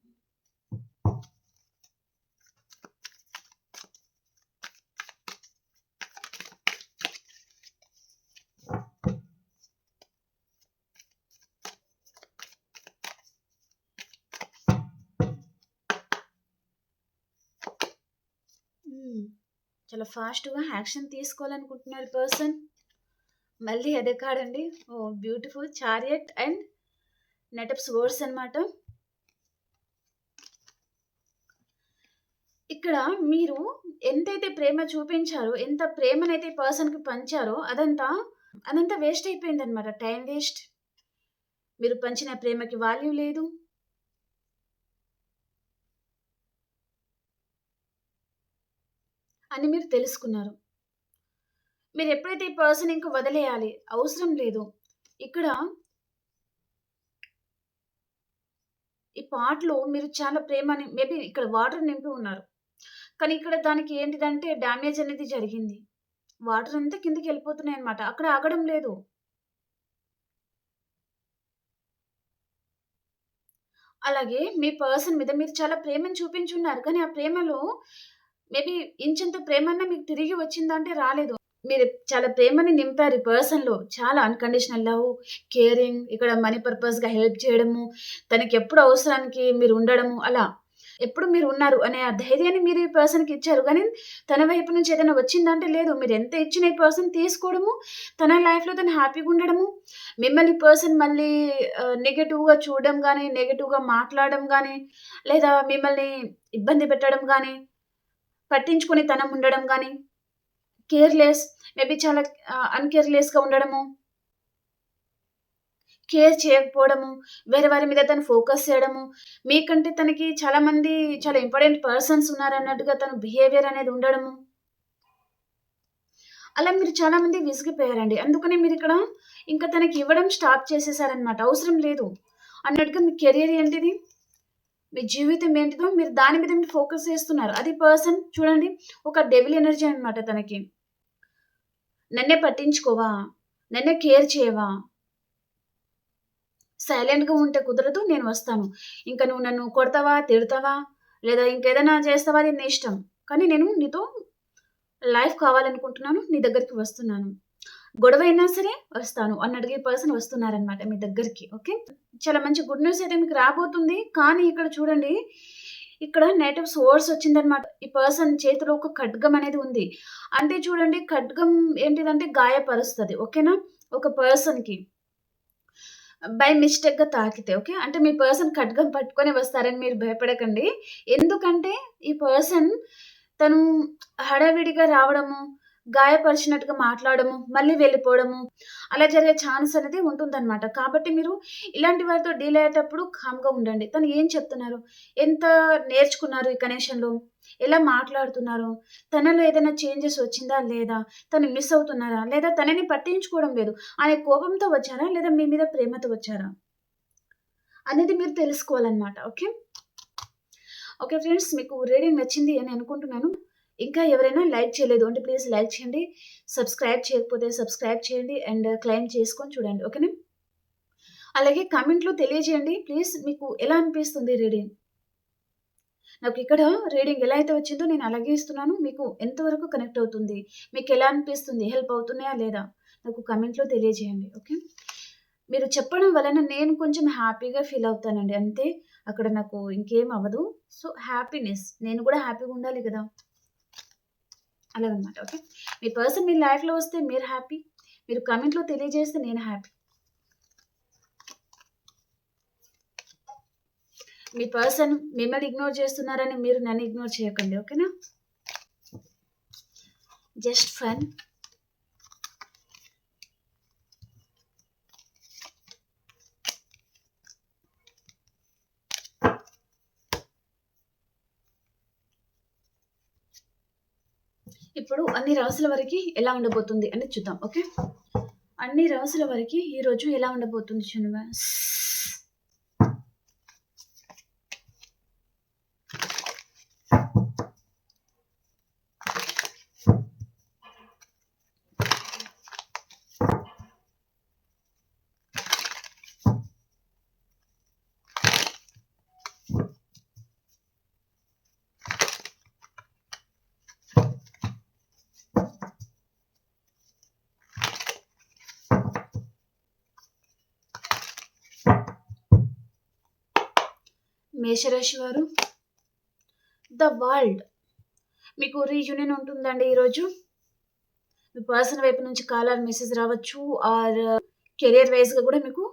చాలా ఫాస్ట్‌గా యాక్షన్ తీసుకోవాలనుకుంటున్నారు పర్సన్. మళ్ళీ అదే కార్డ్ అండి. Oh! Beautiful chariot and knight of swords అన్నమాట. ఇక్కడ మీరు ఎంతైతే ప్రేమ చూపించారో, ఎంత ప్రేమనైతే పర్సన్‌కి పంచారో అదంతా వేస్ట్ అయిపోయిందన్నమాట. Time waste. మీరు పంచిన ప్రేమకి వాల్యూ లేదు. అని మీరు తెలుసుకున్నారు. మీరెప్పుడైతే ఈ పర్సన్ ఇంక వదిలేయాలి, అవసరం లేదు. ఇక్కడ ఈ పాట్‌లో మీరు చాలా ప్రేమని మేబీ ఇక్కడ వాటర్ నింపి ఉన్నారు. కానీ ఇక్కడ దానికి ఏంటిదంటే డ్యామేజ్ అనేది జరిగింది. వాటర్ అంతా కిందకెళ్ళిపోతున్నాయన్నమాట. అక్కడ ఆగడం లేదు. అలాగే మీ పర్సన్ మీద మీరు చాలా ప్రేమను చూపించున్నారు. కానీ ఆ ప్రేమలో మేబీ ఇంచెంత ప్రేమన్నా మీకు తిరిగి వచ్చిందంటే రాలేదు. మీరు చాలా ప్రేమని నింపారు ఈ పర్సన్‌లో. చాలా అన్‌కండిషనల్ లవ్, కేరింగ్, ఇక్కడ మనీ పర్పస్‌గా హెల్ప్ చేయడము, తనకెప్పుడు అవసరానికి మీరు ఉండడము అలా. ఎప్పుడు మీరు ఉన్నారు అనే ఆ ధైర్యాన్ని మీరు ఈ పర్సన్‌కి ఇచ్చారు. కానీ తన వైపు నుంచి ఏదైనా వచ్చిందంటే లేదు. మీరెంత ఇచ్చినా ఈ పర్సన్ తీసుకోవడము, తన లైఫ్‌లో తను హ్యాపీగా ఉండడము, మిమ్మల్ని పర్సన్ మళ్ళీ నెగెటివ్‌గా చూడడం గానీ, నెగెటివ్‌గా మాట్లాడడం గానీ, లేదా మిమ్మల్ని ఇబ్బంది పెట్టడం గానీ, పట్టించుకునేతనం ఉండడం గానీ, కేర్‌లెస్ మేబీ చాలా అన్‌కేర్‌లెస్‌గా ఉండడము, కేర్ చేయకపోవడము, వేరే వారి మీద తను ఫోకస్ చేయడము, మీకంటే తనకి చాలా ఇంపార్టెంట్ పర్సన్స్ ఉన్నారన్నట్టుగా తన బిహేవియర్ అనేది ఉండడము. అలా మీరు చాలామంది విసిగిపోయారండి. అందుకనే మీరిక్కడ ఇంకా తనకి ఇవ్వడం స్టాప్ చేసేసారనమాట. అవసరం లేదు అన్నట్టుగా మీ కెరియర్ ఏంటిది? మీ జీవితం ఏంటిదో మీరు దాని మీద మీరు ఫోకస్ చేస్తున్నారు. అది పర్సన్ చూడండి ఒక డెవిల్ ఎనర్జీ అనమాట తనకి. నన్నే పట్టించుకోవా? నన్నే కేర్ చేయవా? సైలెంట్‌గా ఉంటే కుదరదు. నేను వస్తాను. ఇంక నువ్వు నన్ను కొడతావా? తిడతావా? లేదా ఇంకేదైనా చేస్తావా? అది నీ ఇష్టం. కానీ నేను నీతో లైఫ్ కావాలనుకుంటున్నాను. నీ దగ్గరికి వస్తున్నాను. గొడవైనా సరే వస్తాను అన్నట్టుగా ఈ పర్సన్ వస్తున్నారనమాట మీ దగ్గరికి. ఓకే. చాలా మంచి గుడ్ న్యూస్ అయితే మీకు రాబోతుంది. కానీ ఇక్కడ చూడండి, ఇక్కడ నేటివ్ సోర్స్ వచ్చిందనమాట. ఈ పర్సన్ చేతిలో ఒక ఖడ్గం అనేది ఉంది. అంటే చూడండి ఖడ్గం ఏంటిదంటే గాయపరుస్తది. ఓకేనా? ఒక పర్సన్‌కి బై మిస్టేక్‌గా తాకితే ఓకే. అంటే మీ పర్సన్ ఖడ్గం పట్టుకొని వస్తారని మీరు భయపడకండి. ఎందుకంటే ఈ పర్సన్ తను హడావిడిగా రావడము, గాయపరిచినట్టుగా మాట్లాడము, మళ్ళీ వెళ్ళిపోవడము, అలా జరిగే ఛాన్స్ అనేది ఉంటుందనమాట. కాబట్టి మీరు ఇలాంటి వారితో డీల్ అయ్యేటప్పుడు కామ్‌గా ఉండండి. తను ఏం చెప్తున్నారు? ఎంత నేర్చుకున్నారు ఈ కనెక్షన్‌లో? ఎలా మాట్లాడుతున్నారు? తనలో ఏదైనా చేంజెస్ వచ్చిందా? లేదా? తను మిస్ అవుతున్నారా? లేదా తనని పట్టించుకోవడం లేదు అనే కోపంతో వచ్చారా? లేదా మీ మీద ప్రేమతో వచ్చారా? అనేది మీరు తెలుసుకోవాలనమాట. ఓకే. ఓకే ఫ్రెండ్స్, మీకు రీడింగ్ నచ్చింది అని అనుకుంటున్నాను. ఇంకా ఎవరైనా లైక్ చేయలేదు అంటే ప్లీజ్ లైక్ చేయండి. సబ్స్క్రైబ్ చేయకపోతే సబ్స్క్రైబ్ చేయండి అండ్ క్లెయిమ్ చేసుకొని చూడండి. ఓకేనా? అలాగే కామెంట్‌లో తెలియజేయండి ప్లీజ్ మీకు ఎలా అనిపిస్తుంది రీడింగ్? నాకు ఇక్కడ రీడింగ్ ఎలా అయితే వచ్చిందో నేను అలాగే ఇస్తున్నాను. మీకు ఎంతవరకు కనెక్ట్ అవుతుంది? మీకెలా అనిపిస్తుంది? హెల్ప్ అవుతున్నాయా లేదా? నాకు కామెంట్‌లో తెలియజేయండి. ఓకే. మీరు చెప్పడం వలన నేను కొంచెం హ్యాపీగా ఫీల్ అవుతానండి. అంతే. అక్కడ నాకు ఇంకేం అవ్వదు. So, happiness. నేను కూడా హ్యాపీగా ఉండాలి కదా! అలాగనమాట. ఓకే. మీ పర్సన్ మీ లైఫ్‌లో వస్తే మీరు హ్యాపీ. మీరు కామెంట్‌లో తెలియజేస్తే నేను హ్యాపీ. మీ పర్సన్ మిమ్మల్ని ఇగ్నోర్ చేస్తున్నారని మీరు నన్ను ఇగ్నోర్ చేయకండి. ఓకేనా? Just fun. ఇప్పుడు అన్ని రాసుల వరకి ఎలా ఉండబోతుంది అనేది చూద్దాం. ఓకే. అన్ని రాసుల వరకి ఈరోజు ఎలా ఉండబోతుంది యూనివర్స్? మేషరాశి వారు, ద వరల్డ్. మీకు రీయూనియన్ ఉంటుందండి ఈరోజు. మీ పర్సన్ వైపు నుంచి కాల్ ఆర్ మెసేజ్ రావచ్చు. ఆర్ కెరియర్ వైస్‌గా కూడా మీకు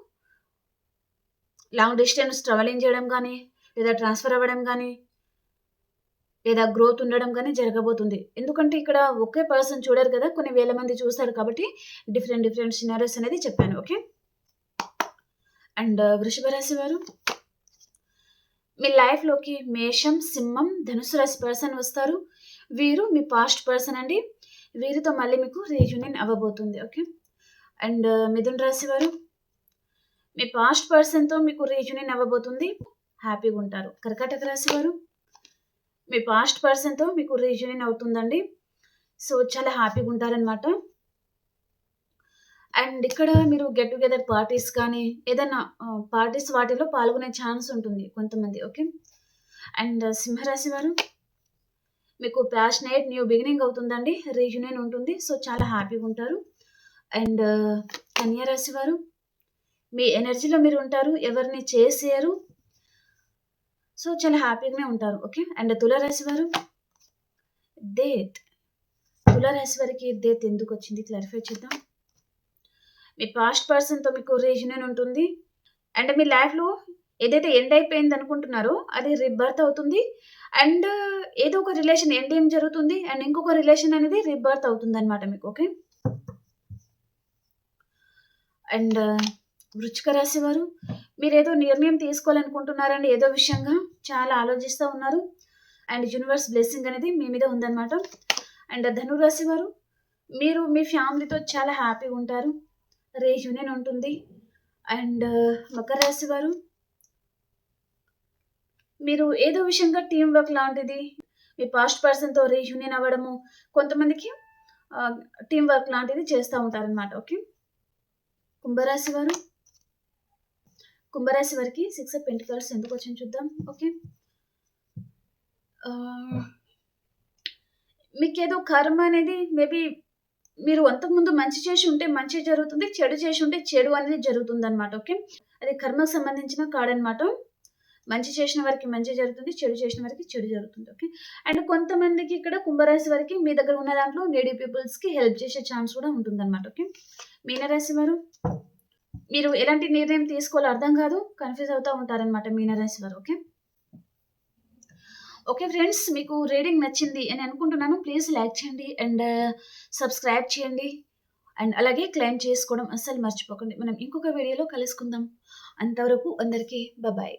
లాంగ్ డిస్టెన్స్ ట్రావెలింగ్ చేయడం గానీ, లేదా ట్రాన్స్‌ఫర్ అవ్వడం గానీ, లేదా గ్రోత్ ఉండడం గానీ జరగబోతుంది. ఎందుకంటే ఇక్కడ ఒకే పర్సన్ చూడరు కదా! కొన్ని వేల మంది చూస్తారు కాబట్టి డిఫరెంట్ సినారియోస్ అనేది చెప్పాను. ఓకే. అండ్ వృషభ రాశి వారు, మీ లైఫ్‌లోకి మేషం, సింహం, ధనుసు రాశి పర్సన్ వస్తారు. వీరు మీ పాస్ట్ పర్సన్ అండి. వీరితో మళ్ళీ మీకు రీయూనియన్ అవ్వబోతుంది. ఓకే. అండ్ మిథున రాశి వారు, మీ పాస్ట్ పర్సన్‌తో మీకు రీయూనియన్ అవ్వబోతుంది. హ్యాపీగా ఉంటారు. కర్కాటక రాశి వారు, మీ పాస్ట్ పర్సన్‌తో మీకు రీయూనియన్ అవుతుందండి. సో, చాలా హ్యాపీగా ఉంటారనమాట. అండ్ ఇక్కడ మీరు గెట్ టుగెదర్ పార్టీస్ కానీ, ఏదన్నా పార్టీస్ వాటిలో పాల్గొనే ఛాన్స్ ఉంటుంది కొంతమంది. ఓకే. అండ్ సింహరాశి వారు, మీకు ప్యాషనేట్ న్యూ బిగినింగ్ అవుతుందండి. రీయూనియన్ ఉంటుంది. సో, చాలా హ్యాపీగా ఉంటారు. అండ్ కన్యా రాశి వారు, మీ ఎనర్జీలో మీరు ఉంటారు. ఎవరిని చేసేయరు. సో, చాలా హ్యాపీగానే ఉంటారు. ఓకే. అండ్ తులారాశి వారు, డేట్. తులారాశి వారికి డేట్ ఎందుకొచ్చింది క్లారిఫై చేద్దాం. మీ పాస్ట్ పర్సన్‌తో మీకు రీయూనియన్ ఉంటుంది. అండ్ మీ లైఫ్‌లో ఏదైతే ఎండ్ అయిపోయింది అనుకుంటున్నారో అది రీబర్త్ అవుతుంది. అండ్ ఏదో ఒక రిలేషన్ ఎండింగ్ జరుగుతుంది. అండ్ ఇంకొక రిలేషన్ అనేది రీబర్త్ అవుతుందన్నమాట మీకు. ఓకే. అండ్ వృశ్చిక రాశి వారు, మీరేదో నిర్ణయం తీసుకోవాలనుకుంటున్నారండి ఏదో విషయంగా. చాలా ఆలోచిస్తా ఉన్నారు. అండ్ యూనివర్స్ బ్లెస్సింగ్ అనేది మీ మీద ఉందన్నమాట. అండ్ ధనురాశి వారు, మీరు మీ ఫ్యామిలీతో చాలా హ్యాపీగా ఉంటారు. రీయూనియన్ ఉంటుంది. అండ్ మకర రాశి వారు, మీరు ఏదో విషయంగా టీమ్ వర్క్ లాంటిది మీ పాస్ట్ పర్సన్‌తో రీయూనియన్ అవ్వడము, కొంతమందికి టీమ్ వర్క్ లాంటిది చేస్తా ఉంటారనమాట. ఓకే. కుంభరాశి వారు, కుంభరాశి వారికి 6 ఆఫ్ పెంటికల్స్ ఎందుకొచ్చిందో చూద్దాం. ఓకే. ఆహ్, మీకేదో కర్మ అనేది మేబీ మీరు అంతకుముందు మంచి చేసి ఉంటే మంచి జరుగుతుంది. చెడు చేసి ఉంటే చెడు అనేది జరుగుతుందనమాట. ఓకే. అది కర్మకు సంబంధించిన కార్డనమాట. మంచి చేసిన వారికి మంచి జరుగుతుంది. చెడు చేసిన వారికి చెడు జరుగుతుంది. ఓకే. అండ్ కొంతమందికి ఇక్కడ కుంభరాశి వారికి మీ దగ్గర ఉన్న దాంట్లో నీడీ పీపుల్స్‌కి హెల్ప్ చేసే ఛాన్స్ కూడా ఉంటుందనమాట. ఓకే. మీనరాశి వారు, మీరు ఎలాంటి నిర్ణయం తీసుకోవాలో అర్థం కాదు. కన్‌ఫ్యూజ్ అవుతా ఉంటారనమాట మీనరాశి వారు. ఓకే. ఓకే ఫ్రెండ్స్, మీకు రీడింగ్ నచ్చింది అని అనుకుంటున్నాను. ప్లీజ్ లైక్ చేయండి అండ్ సబ్స్క్రైబ్ చేయండి. అండ్ అలాగే క్లెయిమ్ చేసుకోవడం అస్సలు మర్చిపోకండి. మనం ఇంకొక వీడియోలో కలుసుకుందాం. అంతవరకు అందరికీ బాయ్.